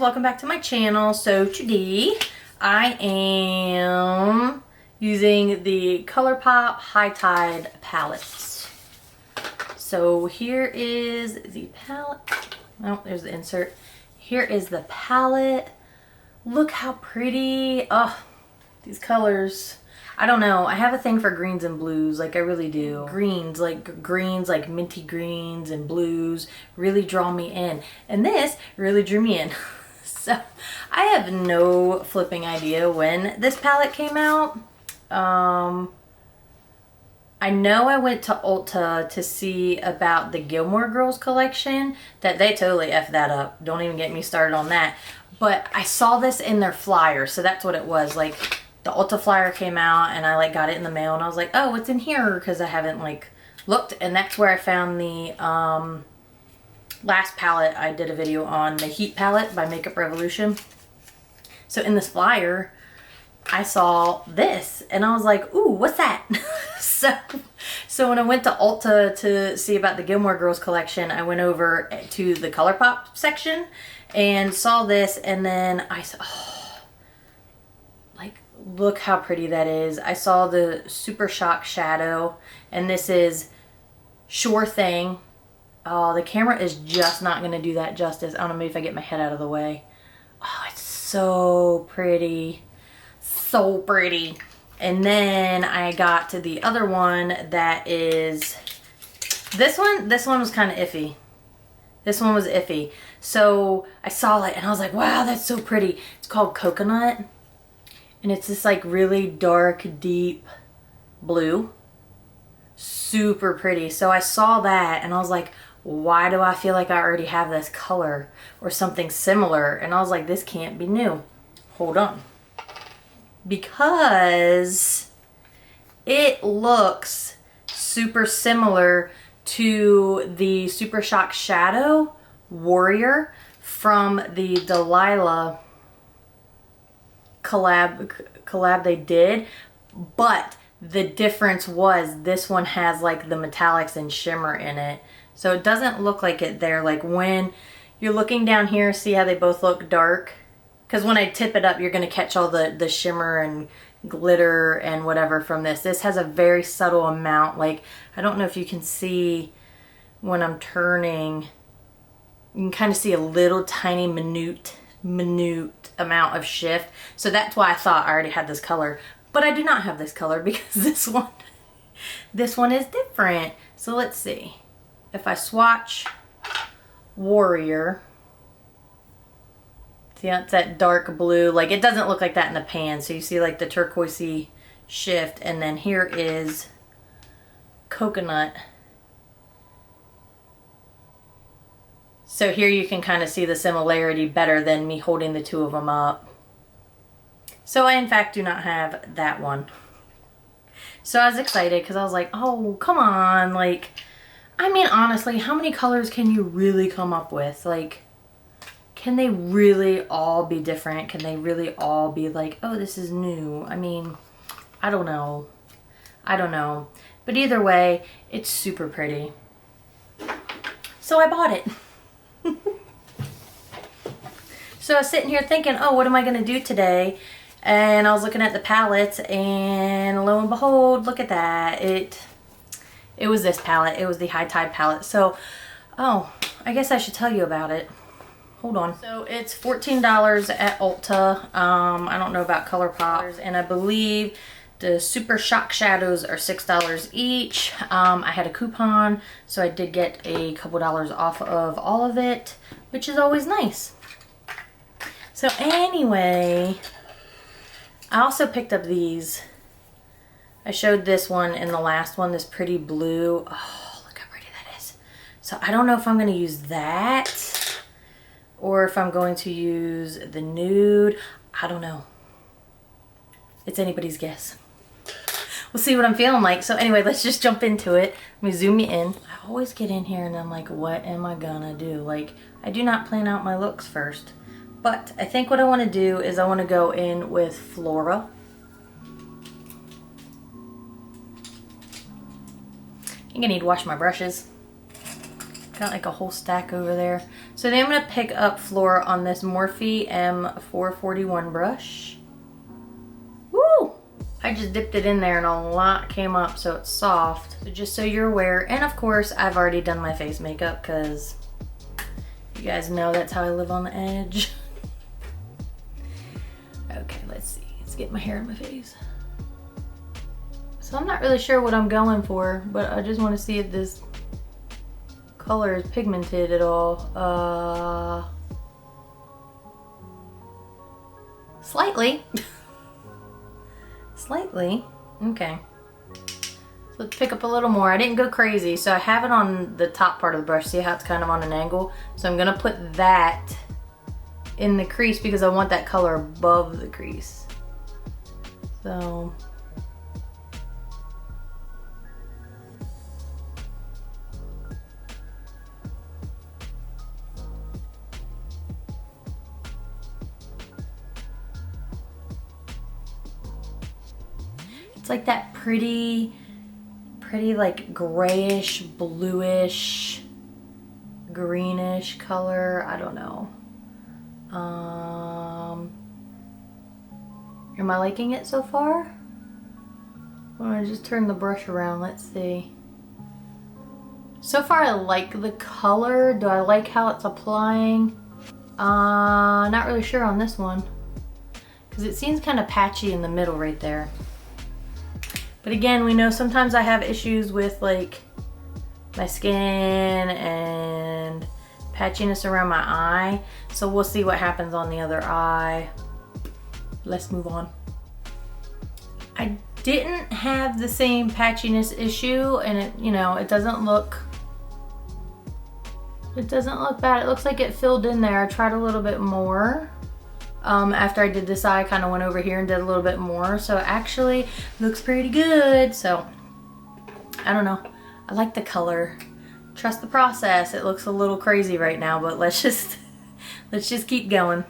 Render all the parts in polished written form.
welcome back to my channel. So today I am using the Colourpop High Tide palettes. So here is the palette. Oh, there's the insert. Here is the palette. Look how pretty. Oh, these colors. I don't know. I have a thing for greens and blues. Like I really do. Greens, like minty greens and blues really draw me in. And this really drew me in. So I have no flipping idea when this palette came out. I know I went to Ulta to see about the Gilmore Girls collection. That they totally effed that up. Don't even get me started on that. But I saw this in their flyer, so that's what it was. Like the Ulta flyer came out and I like got it in the mail and I was like, oh, what's in here? Because I haven't like looked, and that's where I found the last palette I did a video on, the Heat palette by Makeup Revolution. So in this flyer I saw this and I was like, ooh, what's that? so when I went to Ulta to see about the Gilmore Girls collection, I went over to the Colourpop section and saw this, and then I saw, oh, like, look how pretty that is. I saw the Super Shock Shadow, and this is Sure Thing. Oh, the camera is just not going to do that justice. I don't know, maybe if I get my head out of the way. Oh, it's so pretty. So pretty. And then I got to the other one that is this one. This one was kind of iffy. This one was iffy. So I saw it and I was like, wow, that's so pretty. It's called Coconut. And it's this like really dark, deep blue. Super pretty. So I saw that and I was like, why do I feel like I already have this color or something similar? And I was like, this can't be new. Hold on. Because it looks super similar to the Super Shock Shadow Warrior from the Delilah collab they did, but the difference was this one has like the metallics and shimmer in it, so it doesn't look like it there. Like when you're looking down here, see how they both look dark? Because when I tip it up, you're going to catch all the shimmer and glitter and whatever from this. This has a very subtle amount. Like, I don't know if you can see when I'm turning. You can kind of see a little tiny minute amount of shift. So that's why I thought I already had this color. But I do not have this color because this one is different. So let's see. If I swatch Warrior, see how it's that dark blue? Like it doesn't look like that in the pan. So you see like the turquoisey shift, and then here is Coconut. So here you can kind of see the similarity better than me holding the two of them up. So I in fact do not have that one. So I was excited because I was like, oh, come on. Like, I mean, honestly, how many colors can you really come up with? Like, can they really all be different? Can they really all be like, oh, this is new? I mean, I don't know. I don't know. But either way, it's super pretty. So I bought it. So I was sitting here thinking, oh, what am I going to do today? And I was looking at the palettes, and lo and behold, look at that. It was this palette. It was the High Tide palette. So, oh, I guess I should tell you about it. Hold on. So it's $14 at Ulta. I don't know about Colourpop. And I believe the Super Shock Shadows are $6 each. I had a coupon, so I did get a couple dollars off of all of it, which is always nice. So anyway, I also picked up these. I showed this one in the last one, this pretty blue. Oh, look how pretty that is. So I don't know if I'm going to use that or if I'm going to use the nude. I don't know. It's anybody's guess. We'll see what I'm feeling like. So anyway, let's just jump into it. Let me zoom you in. I always get in here and I'm like, what am I gonna do? Like, I do not plan out my looks first. But I think what I want to do is I want to go in with Flora. I'm gonna need to wash my brushes. Got like a whole stack over there. So then I'm gonna pick up Flora on this Morphe M441 brush. Woo! I just dipped it in there and a lot came up, so it's soft. So just so you're aware, and of course I've already done my face makeup because you guys know that's how I live on the edge. Okay, let's see. Let's get my hair in my face. So I'm not really sure what I'm going for, but I just want to see if this color is pigmented at all. Slightly. Slightly. Okay. So let's pick up a little more. I didn't go crazy, so I have it on the top part of the brush. See how it's kind of on an angle? So I'm gonna put that in the crease because I want that color above the crease. So it's like that pretty like grayish, bluish, greenish color. I don't know. Am I liking it so far? I'm gonna just turn the brush around. Let's see. So far I like the color. Do I like how it's applying? Not really sure on this one because it seems kind of patchy in the middle right there. But again, we know sometimes I have issues with like my skin and patchiness around my eye. So we'll see what happens on the other eye. Let's move on. I didn't have the same patchiness issue and it, you know, it doesn't look bad. It looks like it filled in there. I tried a little bit more. After I did this eye, I kind of went over here and did a little bit more. So it actually looks pretty good. So I don't know. I like the color. Trust the process. It looks a little crazy right now, but let's just keep going.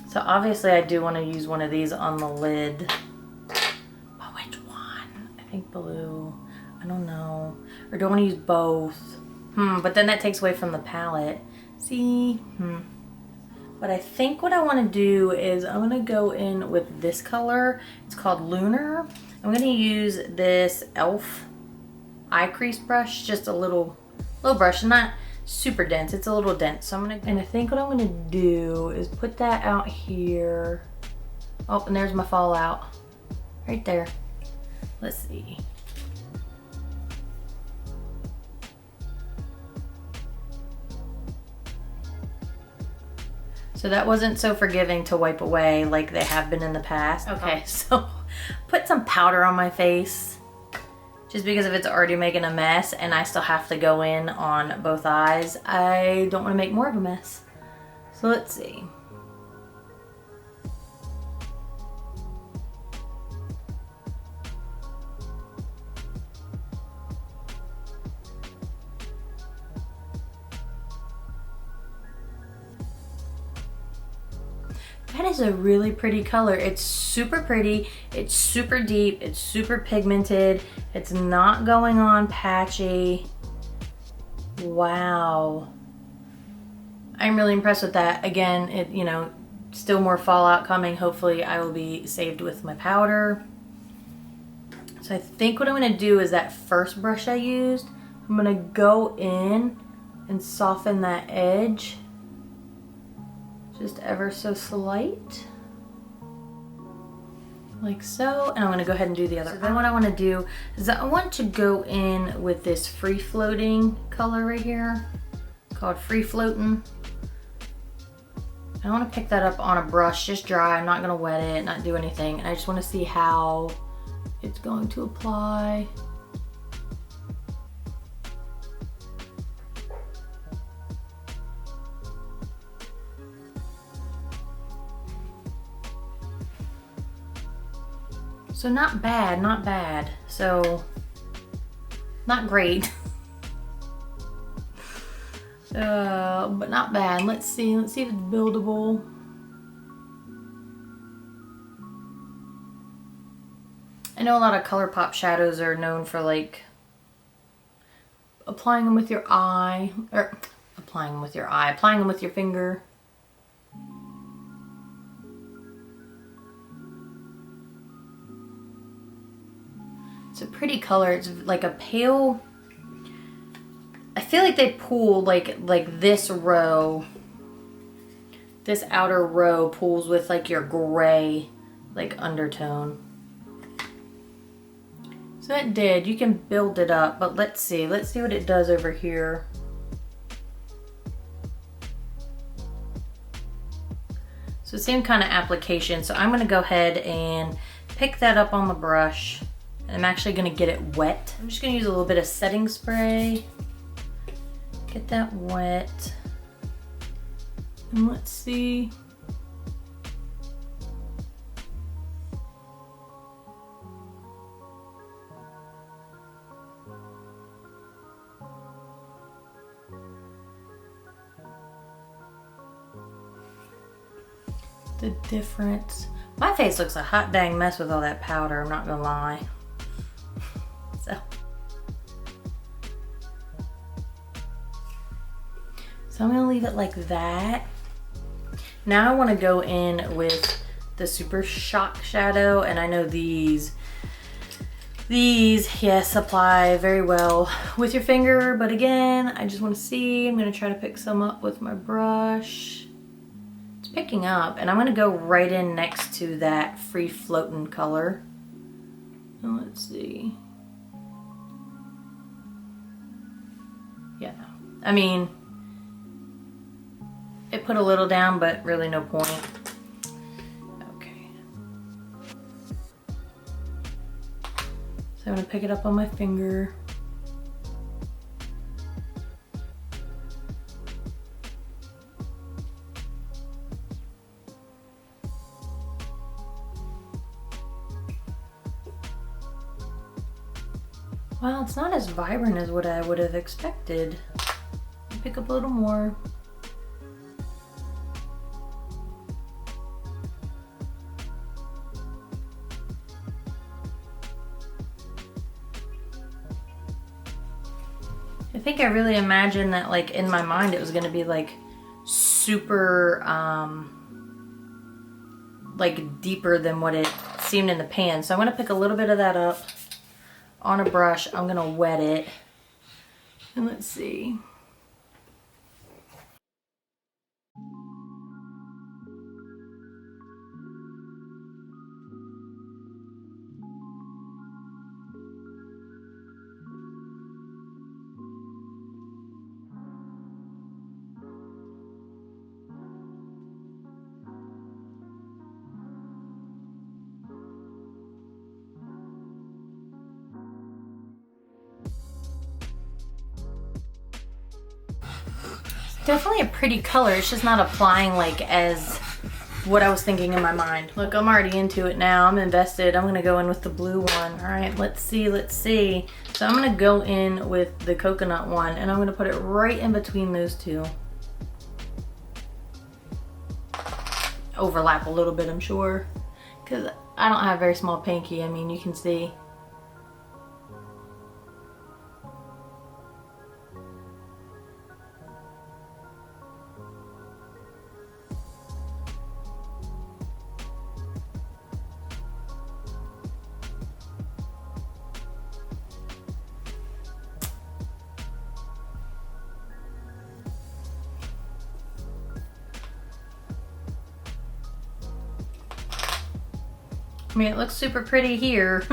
So obviously I do want to use one of these on the lid. But which one? I think blue. I don't know. Or do I want to use both? But then that takes away from the palette. See? But I think what I want to do is I'm going to go in with this color. It's called Lunar. I'm going to use this e.l.f. eye crease brush. Just a little brush. Not super dense. It's a little dense. So I'm going to... And I think what I'm going to do is put that out here. Oh, and there's my fallout. Right there. Let's see. So that wasn't so forgiving to wipe away like they have been in the past. Okay, so put some powder on my face just because if it's already making a mess and I still have to go in on both eyes, I don't want to make more of a mess. So let's see. That is a really pretty color. It's super pretty, it's super deep, it's super pigmented, it's not going on patchy. Wow. I'm really impressed with that. Again, it, you know, still more fallout coming. Hopefully I will be saved with my powder. So I think what I'm gonna do is that first brush I used, I'm gonna go in and soften that edge. Just ever so slight, like so, and I'm gonna go ahead and do the other. So then what I wanna do is I want to go in with this free floating color right here, called Free Floatin'. I wanna pick that up on a brush, just dry. I'm not gonna wet it, not do anything, and I just wanna see how it's going to apply. So not bad, not bad. So not great. But not bad. Let's see if it's buildable. I know a lot of Colourpop shadows are known for like applying them with your eye, or applying them with your eye, applying them with your finger. It's a pretty color. It's like a pale, I feel like they pull like this row, this outer row pulls with like your gray like undertone. So it did. You can build it up, but let's see what it does over here. So same kind of application. So I'm going to go ahead and pick that up on the brush. And I'm actually going to get it wet. I'm just going to use a little bit of setting spray. Get that wet. And let's see. The difference. My face looks a hot dang mess with all that powder, I'm not gonna lie. So I'm gonna leave it like that. Now I wanna go in with the Super Shock shadow, and I know these, yes, apply very well with your finger, but again, I just wanna see, I'm gonna try to pick some up with my brush. Picking up, and I'm gonna go right in next to that free floating color. And let's see. Yeah, I mean, it put a little down, but really no point. Okay. So I'm gonna pick it up on my finger. Wow, it's not as vibrant as what I would have expected. Pick up a little more. I think I really imagined that, like, in my mind it was gonna be like super like deeper than what it seemed in the pan. So I'm gonna pick a little bit of that up on a brush. I'm gonna wet it, and let's see. Definitely a pretty color. It's just not applying like as what I was thinking in my mind. Look, I'm already into it now. I'm invested. I'm gonna go in with the blue one. All right, let's see, let's see. So I'm gonna go in with the coconut one, and I'm gonna put it right in between those two. Overlap a little bit, I'm sure, because I don't have a very small pinky. I mean, you can see. I mean, it looks super pretty here.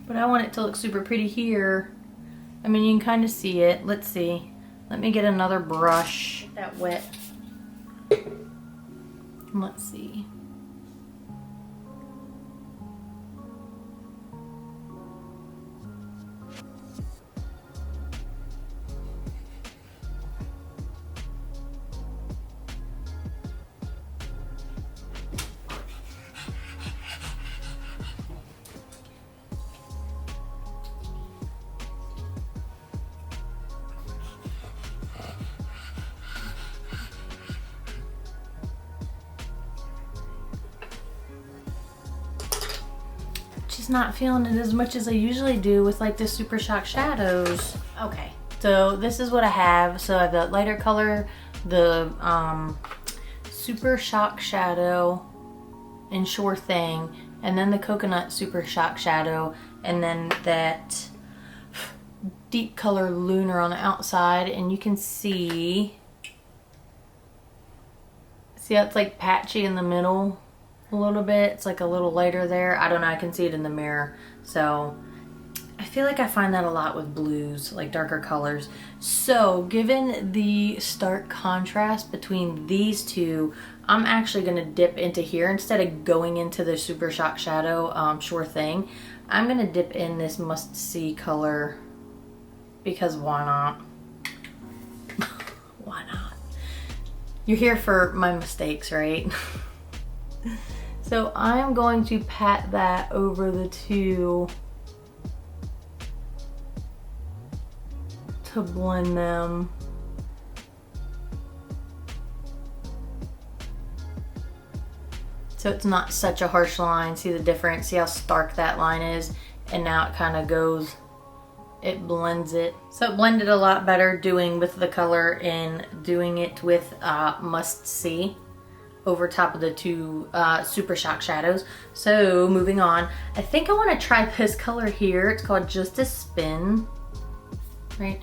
But I want it to look super pretty here. I mean, you can kind of see it. Let's see. Let me get another brush that wet. Let's see. just not feeling it as much as I usually do with like the Super Shock shadows. Okay, so this is what I have. So I have the lighter color, the Super Shock shadow in Sure Thing, and then the coconut Super Shock shadow, and then that deep color lunar on the outside. And you can see how it's like patchy in the middle a little bit. It's like a little lighter there. I don't know, I can see it in the mirror. So I feel like I find that a lot with blues, like darker colors. So given the stark contrast between these two, I'm actually gonna dip into here instead of going into the Super Shock shadow, Sure Thing. I'm gonna dip in this Must See color because why not? Why not? You're here for my mistakes, right? So I'm going to pat that over the two to blend them. So it's not such a harsh line. See the difference? See how stark that line is? And now it kind of goes, it blends it. So it blended a lot better doing with the color and doing it with Must See over top of the two Super Shock shadows. So moving on, I think I want to try this color here. It's called Just a Spin, right?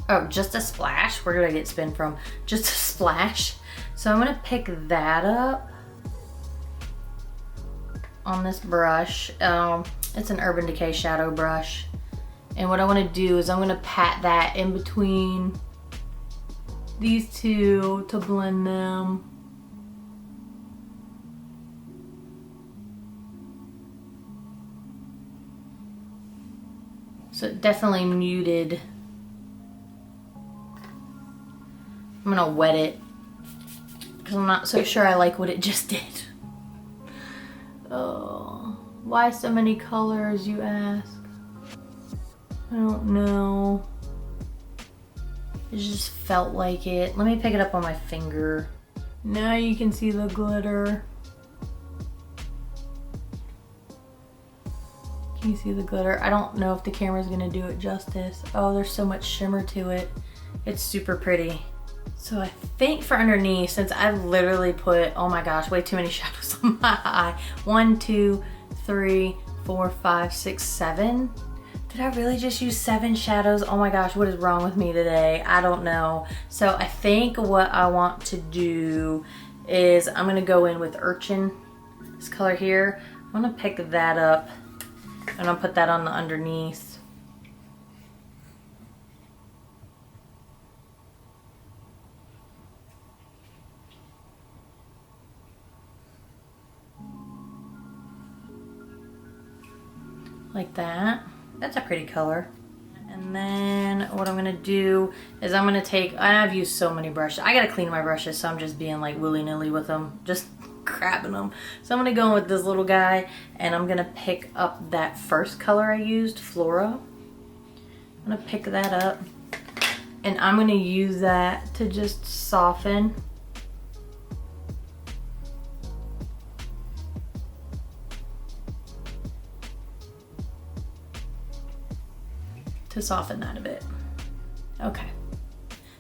Oh, Just a Splash. Where did I get spin from? Just a Splash. So I'm gonna pick that up on this brush. It's an Urban Decay shadow brush. And what I want to do is I'm going to pat that in between these two to blend them. So it definitely muted. I'm going to wet it because I'm not so sure I like what it just did. Oh, why so many colors, you ask? I don't know. It just felt like it. Let me pick it up on my finger. Now you can see the glitter. Can you see the glitter? I don't know if the camera's gonna do it justice. Oh, there's so much shimmer to it. It's super pretty. So I think for underneath, since I've literally put, oh my gosh, way too many shadows on my eye. 1, 2, 3, 4, 5, 6, 7. Did I really just use 7 shadows? Oh my gosh, what is wrong with me today? I don't know. So I think what I want to do is I'm gonna go in with Urchin, this color here. I'm gonna pick that up and I'll put that on the underneath. Like that. That's a pretty color. And then what I'm gonna do is I'm gonna take, I've used so many brushes. I gotta clean my brushes, so I'm just being like willy-nilly with them, just grabbing them. So I'm gonna go in with this little guy and I'm gonna pick up that first color I used, Flora. I'm gonna pick that up and I'm gonna use that to just soften. To soften that a bit. Okay,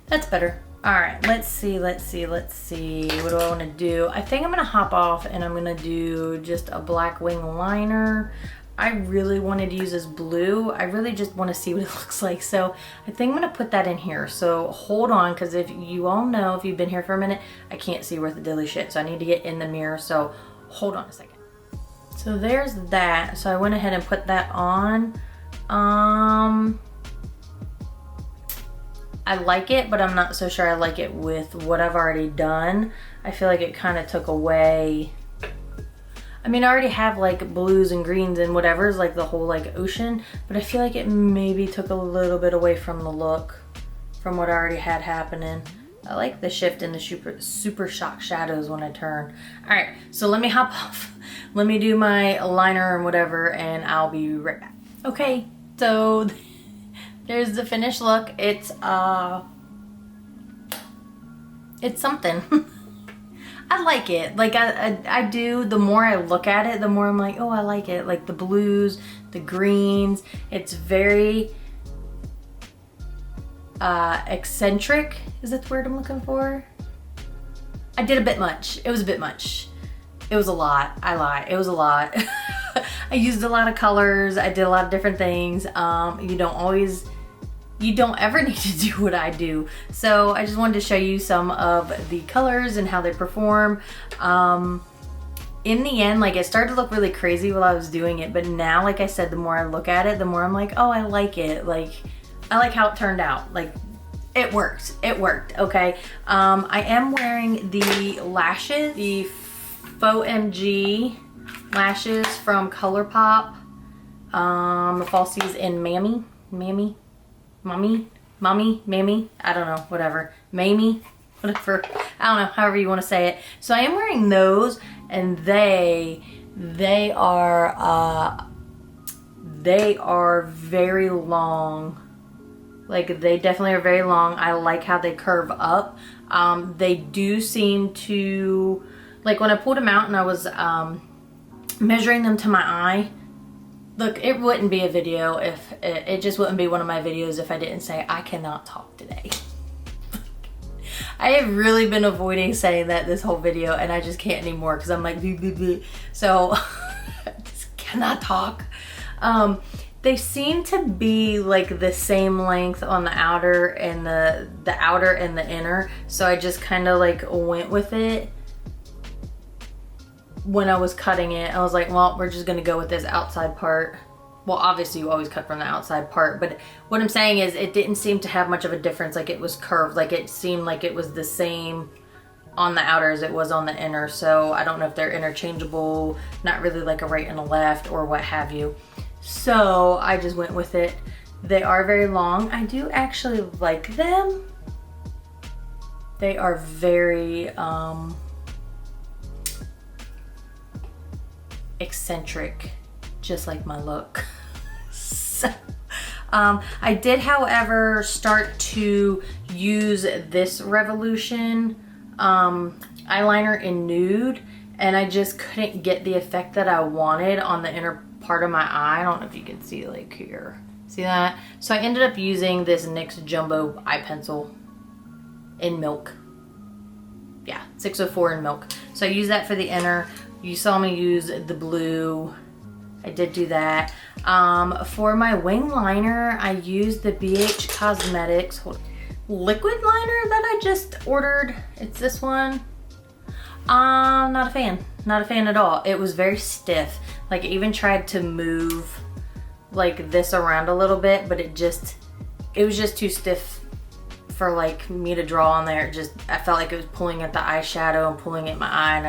that's better. All right, let's see. What do I want to do? I think I'm gonna hop off and I'm gonna do just a black wing liner. I really wanted to use this blue. I really just want to see what it looks like. So I think I'm gonna put that in here. So hold on, because if you all know, if you've been here for a minute, I can't see worth a dilly shit. So I need to get in the mirror. So hold on a second. So there's that. So I went ahead and put that on. I like it, but I'm not so sure I like it with what I've already done. I feel like it kind of took away. I mean, I already have like blues and greens and whatever's like the whole like ocean, but I feel like it maybe took a little bit away from the look from what I already had happening. I like the shift in the super shock shadows when I turn. All right, so let me hop off. Let me do my liner and whatever, and I'll be right back. Okay, so there's the finished look. It's something. I like it. Like I do, the more I look at it, the more I'm like, oh, I like it. Like the blues, the greens, it's very eccentric. Is that the word I'm looking for? I did a bit much. It was a bit much. It was a lot. I lie. It was a lot. I used a lot of colors. I did a lot of different things. You don't ever need to do what I do. So I just wanted to show you some of the colors and how they perform. In the end, like, it started to look really crazy while I was doing it, but now, like I said, the more I look at it, the more I'm like, oh, I like it. Like, I like how it turned out. Like, it worked. It worked, okay? I am wearing the lashes, the Faux MG lashes from Colourpop, falsies in Mami, I don't know, whatever, Mami, whatever, I don't know, however you want to say it. So I am wearing those, and they are very long. Like, they definitely are very long. I like how they curve up. They do seem to, like, when I pulled them out and I was measuring them to my eye, look, it wouldn't be a video if, it just wouldn't be one of my videos if I didn't say I cannot talk today. I have really been avoiding saying that this whole video, and I just can't anymore because I'm like, bleh, bleh, bleh. So I just cannot talk. They seem to be like the same length on the outer and the outer and the inner. So I just kind of like went with it. When I was cutting it, I was like, well, we're just gonna go with this outside part. Well, obviously you always cut from the outside part, but what I'm saying is it didn't seem to have much of a difference. Like, it was curved, like it seemed like it was the same on the outer as it was on the inner. So I don't know if they're interchangeable, not really like a right and a left or what have you. So I just went with it. They are very long. I do actually like them. They are very eccentric, just like my look. So I did, however, start to use this Revolution eyeliner in nude, and I just couldn't get the effect that I wanted on the inner part of my eye. I don't know if you can see, like, here. See that? So I ended up using this NYX Jumbo eye pencil in milk. Yeah, 604 in milk. So I used that for the inner. You saw me use the blue. I did do that. For my wing liner, I used the BH Cosmetics liquid liner that I just ordered. It's this one. Not a fan. Not a fan at all. It was very stiff. Like, I even tried to move like this around a little bit, but it was just too stiff for like me to draw on there. I felt like it was pulling at the eyeshadow and pulling at my eye, and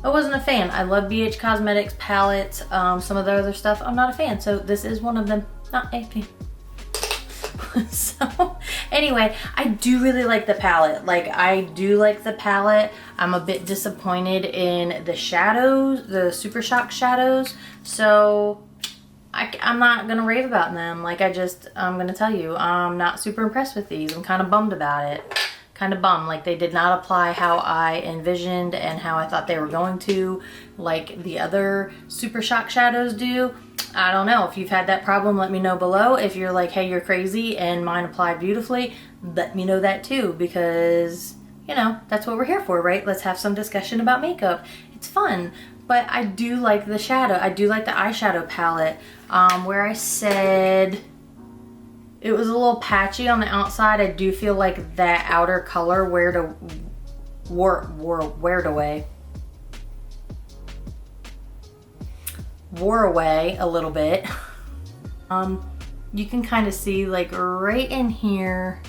I wasn't a fan. I love BH Cosmetics palettes. Some of the other stuff, I'm not a fan. So this is one of them. Not a fan. So anyway, I do really like the palette. Like, I do like the palette. I'm a bit disappointed in the shadows, the Super Shock shadows. So I'm not gonna rave about them. Like, I'm gonna tell you, I'm not super impressed with these. I'm kind of bummed about it. Kind of bummed. Like, they did not apply how I envisioned and how I thought they were going to, like the other Super Shock shadows do. I don't know. If you've had that problem, let me know below. If you're like, hey, you're crazy and mine applied beautifully, let me know that too, because, you know, that's what we're here for, right? Let's have some discussion about makeup. It's fun. But I do like the shadow. I do like the eyeshadow palette. Where I said it was a little patchy on the outside, I do feel like that outer color wore away a little bit. You can kind of see, like, right in here,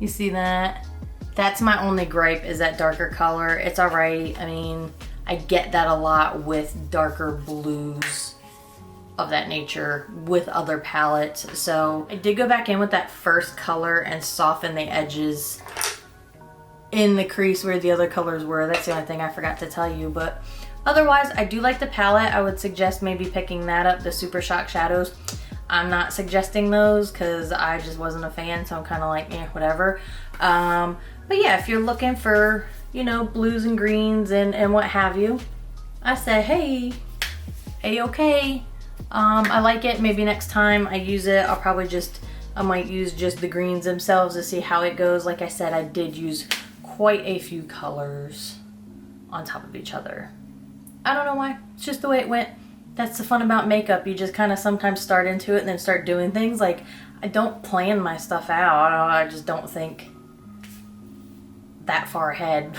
you see that? That's my only gripe, is that darker color. It's all right. I mean, I get that a lot with darker blues of that nature with other palettes. So I did go back in with that first color and soften the edges in the crease where the other colors were. That's the only thing I forgot to tell you, but otherwise, I do like the palette. I would suggest maybe picking that up, the Super Shock shadows. I'm not suggesting those because I just wasn't a fan, so I'm kind of like, whatever. But yeah, if you're looking for you know, blues and greens and what have you, I say, hey, A-okay. I like it. Maybe next time I use it, I might use just the greens themselves to see how it goes. Like I said, I did use quite a few colors on top of each other. I don't know why. It's just the way it went. That's the fun about makeup. You just kind of sometimes start into it and then start doing things. Like, I don't plan my stuff out. I just don't think that far ahead.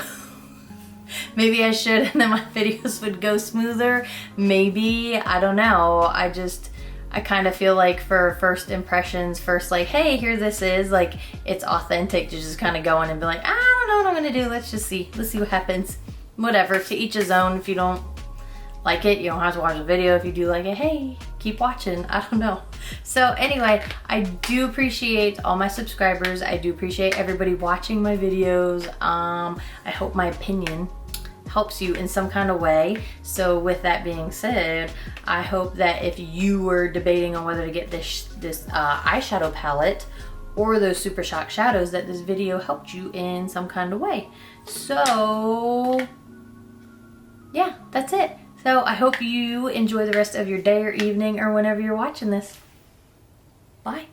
Maybe I should, and then my videos would go smoother. Maybe, I don't know. I kind of feel like for first impressions, first like, hey, here this is, like, it's authentic to just kind of go in and be like, I don't know what I'm gonna do. Let's see what happens. Whatever, to each his own. If you don't like it, you don't have to watch the video. If you do like it, hey, keep watching. I don't know. So anyway, I do appreciate all my subscribers. I do appreciate everybody watching my videos. I hope my opinion helps you in some kind of way. So with that being said, I hope that if you were debating on whether to get this eyeshadow palette or those Super Shock shadows, that this video helped you in some kind of way. So yeah, that's it. So I hope you enjoy the rest of your day or evening or whenever you're watching this. Bye.